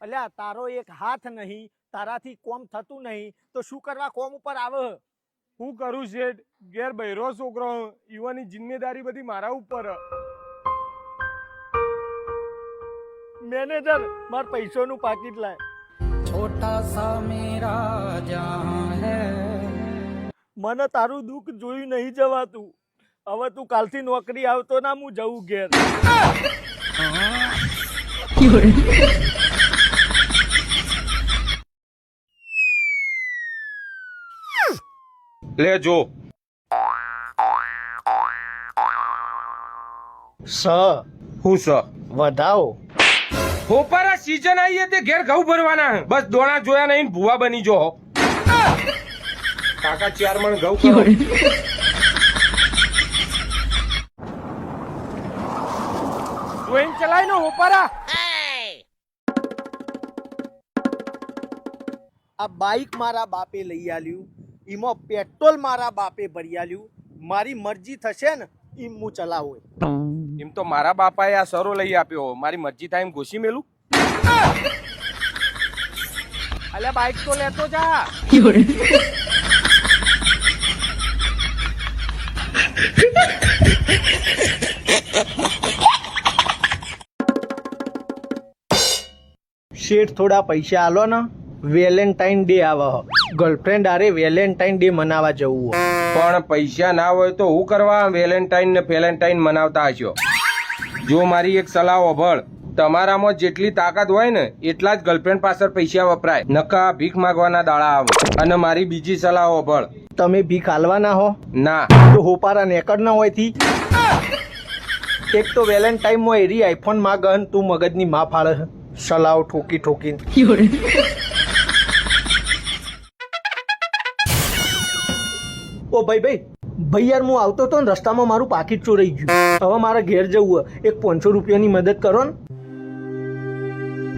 અલ્યા તારો એક હાથ નહીં, તારાથી કોમ થતું નહીં તો શું કરવા કોમ ઉપર આવે? હું કરું શેઠ, ઘેર બૈરો છોકરો, યુવાની જિમ્મેદારી બધી મારા ઉપર. મેનેજર માર પૈસાનું પાકીટ લાય. छोटा सा मेरा जहां है. મને તારું દુઃખ જોયું નહીં જવાતું. હવે તું કાલથી નોકરી આવતો ના, હું જવું ઘેર. લે જો હું સ વધાવો. હોપારા સીઝન આવી તે ઘેર ઘઉં ભરવાના હે. બસ દોણા જોયા નહીં ભૂવા બની જો. કાકા 4 મણ ઘઉં કરો. જોઈન ચલાય નો હોપારા. આ બાઈક મારા બાપે લઈ આલ્યું, એમાં પેટ્રોલ મારા બાપે ભરી આલ્યું. મારી મરજી થશે ને એમ હું ચલાવું. એમ તો મારા બાપાએ આ સરો લઈ આપ્યો, મારી મરજી થાય એમ ઘોસી મેલું. અલ્યા બાઈક તો લેતો જા. શેઠ થોડા પૈસા આલો ને, વેલેન્ટાઇન ડે આવે. ગર્લફ્રેન્ડ આરે વેલેન્ટાઇન ડે મનાવા જવું. પણ પૈસા ના હોય તો હું કરવા વેલેન્ટાઇન ને ફેલેન્ટાઇન મનાવતા હશો? જો મારી એક સલાહ ઓભળ, તમારામાં જેટલી તાકાત હોય ને એટલા જ ગર્લફ્રેન્ડ પાછળ પૈસા વપરાય, નકા ભીખ માંગવાના દાડા આવે. અને મારી બીજી સલાહ ઓભળ. તમે ભીખ હાલવાના હો ના તો હોપારા નેકડ ના હોયથી. એક તો વેલેન્ટાઇન માં એરી આઈફોન માં ગહન તું મગજની માં ફાળે છે. સલાહ ઠોકી ઠોકીને. ઓ ભાઈ યાર, હું આવતો હતો ને રસ્તામાં મારું પાકીટ ચોરાઈ ગયું. હવે મારે ઘેર જવું. એક 500 રૂપિયાની મદદ કરો ને.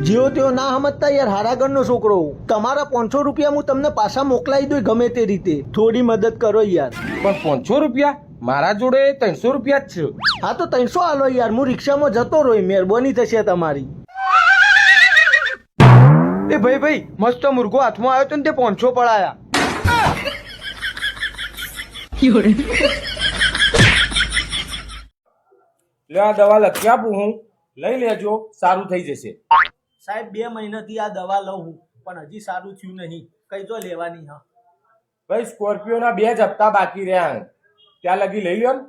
જેવો તેવો ના સમજતા યાર, હારા ઘરનો છોકરો. તમારા 500 રૂપિયા હું તમને પાછા મોકલાવી દઉં ગમે તે રીતે. થોડી મદદ કરો યાર. પણ 500 રૂપિયા? મારા જોડે 300 રૂપિયા જ છે. હા તો 300 આલો યાર, હું રિક્ષામાં જતો રહ્યો. મહેરબાની થશે તમારી. એ ભાઈ મસ્ત મુર્ગો હાથમાં આવ્યો તો ને તે 500 પડાયા. લે આ દવા લખી આપું હું, લઈ લેજો, સારું થઈ જશે. સાહેબ 2 મહિનાથી આ દવા લઉં હું, પણ હજી સારું થયું નહીં. કઈ જો લેવાની? હા ભાઈ સ્કોર્પિયો ના 2 જ હપ્તા બાકી રહ્યા, ત્યાં લગી લઈ લ્યો ને.